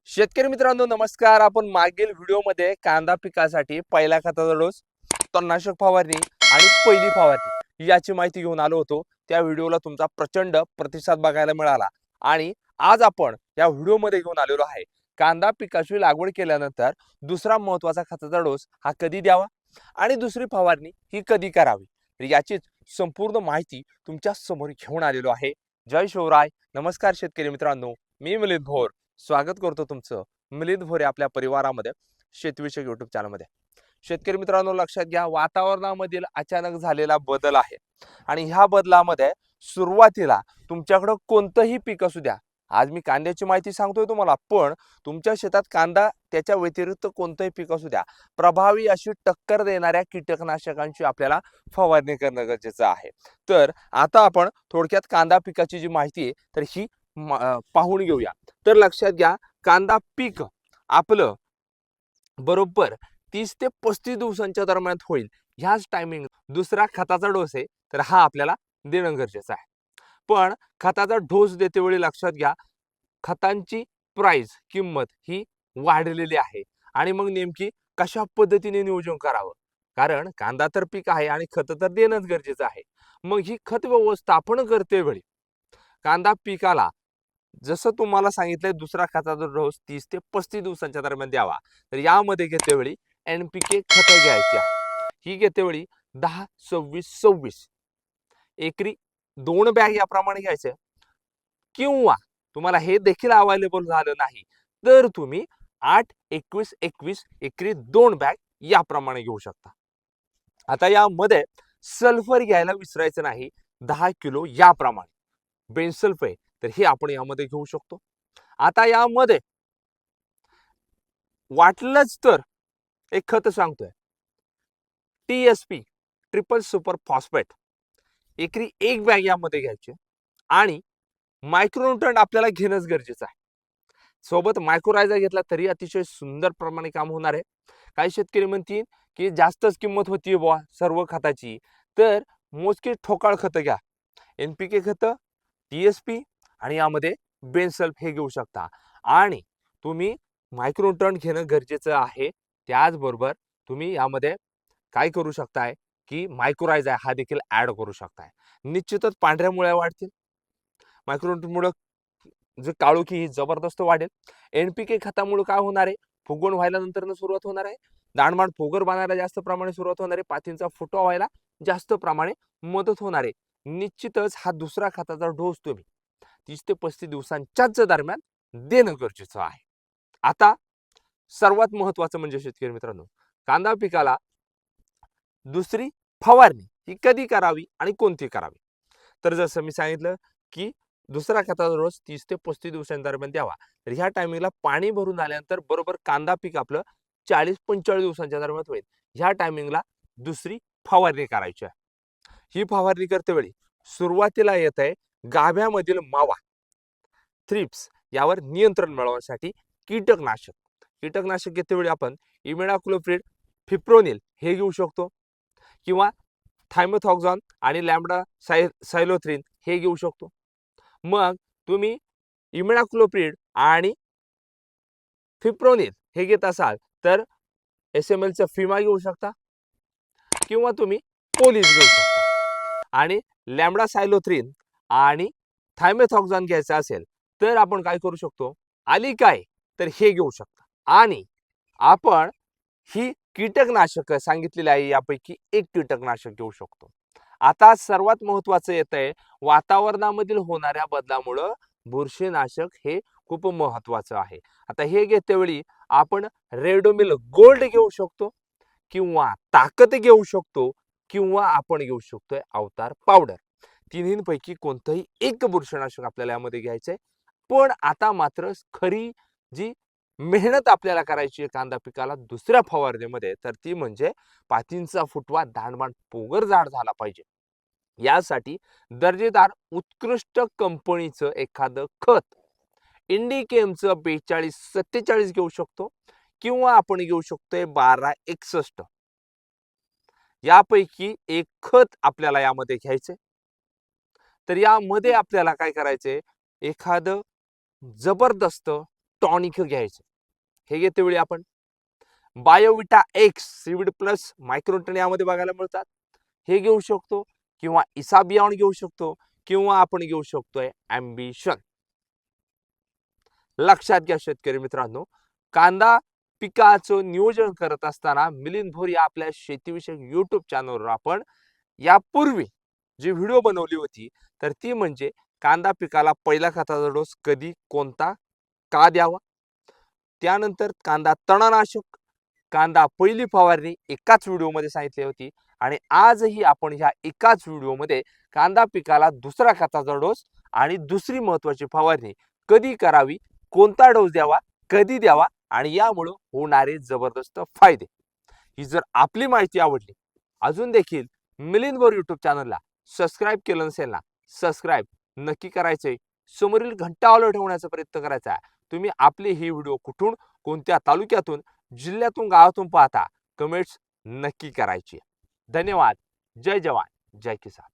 शेतकरी मित्रांनो नमस्कार. आपण मागील व्हिडिओमध्ये कांदा पिकासाठी पहिल्या खताचा डोस, तणनाशक फवारणी आणि पहिली फवारणी याची माहिती घेऊन आलो होतो. त्या व्हिडिओला तुमचा प्रचंड प्रतिसाद बघायला मिळाला आणि आज आपण या व्हिडिओमध्ये घेऊन आलेलो आहे कांदा पिकाची लागवड केल्यानंतर दुसरा महत्त्वाचा खताचा डोस हा कधी द्यावा आणि दुसरी फवारणी ही कधी करावी, तर याचीच संपूर्ण माहिती तुमच्या समोर घेऊन आलेलो आहे. जय शिवराय. नमस्कार शेतकरी मित्रांनो, मी मिलिंद भोर स्वागत करतो तुमचं मिलिंद भोरे आपल्या परिवारामध्ये शेतीविषयक युट्यूब चॅनलमध्ये. शेतकरी मित्रांनो लक्षात घ्या, वातावरणामधील अचानक झालेला बदल आहे आणि ह्या बदलामध्ये सुरुवातीला तुमच्याकडे कोणतंही पीक असू द्या, आज मी कांद्याची माहिती सांगतोय तुम्हाला, पण तुमच्या शेतात कांदा त्याच्या व्यतिरिक्त कोणतंही पीक असू द्या, प्रभावी अशी टक्कर देणाऱ्या कीटकनाशकांची आपल्याला फवारणी करणं गरजेचं आहे. तर आता आपण थोडक्यात कांदा पिकाची जी माहिती आहे तर ही पाहून घेऊया. तर लक्षात घ्या, कांदा पीक आपलं बरोबर 30 ते 35 दिवसांच्या दरम्यान होईल. ह्याच टायमिंग दुसरा खताचा डोस आहे तर हा आपल्याला देणं गरजेचं आहे. पण खताचा डोस देते वेळी लक्षात घ्या, खतांची प्राइस किंमत ही वाढलेली आहे आणि मग नेमकी कशा पद्धतीने नियोजन करावं, कारण कांदा तर पीक आहे आणि खत तर देणंच गरजेचं आहे. मग ही खत व्यवस्थापन करते वेळी कांदा पिकाला जसं तुम्हाला सांगितलंय दुसरा खताचा डोस 30 ते 35 दिवसांच्या दरम्यान द्यावा, तर यामध्ये घेतेवेळी NPK खतं घ्यायची आहे. ही घेतेवेळी 10-26-26 एकरी 2 बॅग याप्रमाणे घ्यायचे, किंवा तुम्हाला हे देखील अवेलेबल झालं नाही तर तुम्ही 8-21-21 एकरी 2 बॅग याप्रमाणे घेऊ शकता. आता यामध्ये सल्फर घ्यायला विसरायचं नाही, 10 किलो याप्रमाणे बेन्सल्फ आहे तर हे आपण यामध्ये घेऊ शकतो. आता यामध्ये वाटलंच तर एक खत सांगतोय, TSP ट्रिपल सुपर फॉस्फेट एकरी 1 बॅग यामध्ये घ्यायची आणि मायक्रोन्यूट्रंट आपल्याला घेणंच गरजेचं आहे. सोबत मायक्रोरायझा घेतला तरी अतिशय सुंदर प्रमाणे काम होणार आहे. काही शेतकरी म्हणतील की जास्तच किंमत होती बुवा सर्व खताची, तर मोजकी ठोकाळ खतं घ्या, NPK खतं, TSP आणि यामध्ये बेन्सल्फ हे घेऊ शकता. आणि तुम्ही मायक्रोन्यूट्रंट घेणं गरजेचं आहे. त्याचबरोबर तुम्ही यामध्ये काय करू शकताय की मायक्रोरायझा हा देखील ऍड करू शकताय. निश्चितच पांढऱ्या मुळ्या वाढतील. मायक्रोन्यूट्रंटमुळे जे काळोखी ही जबरदस्त वाढेल. NPK खतामुळे काय होणार आहे, फुगवण व्हायला नंतर सुरुवात होणार आहे, दाणमाण फोगर बांधायला जास्त प्रमाणे सुरुवात होणार आहे, पातींचा फुटवा व्हायला जास्त प्रमाणे मदत होणार आहे. निश्चितच हा दुसरा खताचा डोस तुम्ही 30 ते 35 दिवसांच्याच दरम्यान देणं गरजेचं आहे. आता सर्वात महत्वाचं म्हणजे शेतकरी मित्रांनो, कांदा पिकाला दुसरी फवारणी ही कधी करावी आणि कोणती करावी. तर जसं मी सांगितलं की दुसरा खताचा डोस 30 ते 35 दिवसांदरम्यान द्यावा, तर ह्या टायमिंगला पाणी भरून झाल्यानंतर बरोबर कांदा पीक आपलं 40-45 दिवसांच्या दरम्यान होईल. ह्या टायमिंगला दुसरी फवारणी करायची आहे. ही फवारणी करते वेळी सुरुवातीला येत आहे गाभ्यामधील मावा, थ्रिप्स यावर नियंत्रण मिळवण्यासाठी कीटकनाशक. कीटकनाशक घेतेवेळी आपण इमिडाक्लोप्रिड, फिप्रोनिल हे घेऊ शकतो, किंवा थायमोथॉक्झॉन आणि लॅम्बडा सायलोथ्रिन हे घेऊ शकतो. मग तुम्ही इमिडाक्लोप्रिड आणि फिप्रोनिल हे घेत असाल तर SMLचं फिमा घेऊ शकता, किंवा तुम्ही पोलीस घेऊ शकता. आणि लॅम्बडा सायलोथ्रिन आणि थायमेथॉक्झॉन घ्यायचं असेल तर आपण काय करू शकतो, आली काय तर हे घेऊ शकता. आणि आपण ही कीटकनाशक सांगितलेली आहे यापैकी एक कीटकनाशक घेऊ शकतो. आता सर्वात महत्वाचं येतंय, वातावरणामधील होणाऱ्या बदलामुळे बुरशीनाशक हे खूप महत्वाचं आहे. आता हे घेतेवेळी आपण रेडोमिल गोल्ड घेऊ शकतो, किंवा ताकद घेऊ शकतो, किंवा आपण घेऊ शकतोय अवतार पावडर. तिन्हींपैकी कोणतंही एक बुरशीनाशक आपल्याला यामध्ये घ्यायचंय. पण आता मात्र खरी जी मेहनत आपल्याला करायची आहे कांदा पिकाला दुसऱ्या फवारणीमध्ये, तर ती म्हणजे पातींचा फुटवा, दाणमाण पोगर जाड झाला पाहिजे. यासाठी दर्जेदार उत्कृष्ट कंपनीचं एखादं खत, इंडिकेमचं 42-47 घेऊ शकतो, किंवा आपण घेऊ शकतोय 1261. यापैकी एक खत आपल्याला यामध्ये घ्यायचंय. तर यामध्ये आपल्याला काय करायचंय, एखादं जबरदस्त टॉनिक घ्यायचं. हे घेते वेळी आपण Biovita x seaweed plus micronutrient यामध्ये बघायला मिळतात. हे घेऊ शकतो किंवा इसाबियॉन घेऊ शकतो किंवा आपण घेऊ शकतोय ॲम्बिशन. लक्षात घ्या शेतकरी मित्रांनो, कांदा पिकाचं नियोजन करत असताना मिलिंद भोर या आपल्या शेतीविषयक युट्यूब चॅनलवर आपण यापूर्वी जी व्हिडिओ बनवली होती तर ती म्हणजे कांदा पिकाला पहिला खताचा डोस कधी कोणता का द्यावा, त्यानंतर कांदा तणनाशक, कांदा पहिली फवारणी एकाच व्हिडिओमध्ये सांगितली होती. आणि आजही आपण ह्या एकाच व्हिडिओमध्ये कांदा पिकाला दुसरा खताचा डोस आणि दुसरी महत्वाची फवारणी कधी करावी, कोणता डोस द्यावा, कधी द्यावा आणि यामुळे होणारे जबरदस्त फायदे. ही जर आपली माहिती आवडली, अजून देखील मिलिंद भोर युट्यूब चॅनलला सबस्क्राईब केलं नसेल ना, सबस्क्राईब नक्की करायचंय. समोरील घंटा ऑल ठेवण्याचा प्रयत्न करायचा आहे. तुम्ही आपले ही व्हिडिओ कुठून, कोणत्या तालुक्यातून, जिल्ह्यातून, गावातून पाहता, कमेंट्स नक्की करायची. धन्यवाद. जय जवान, जय किसान.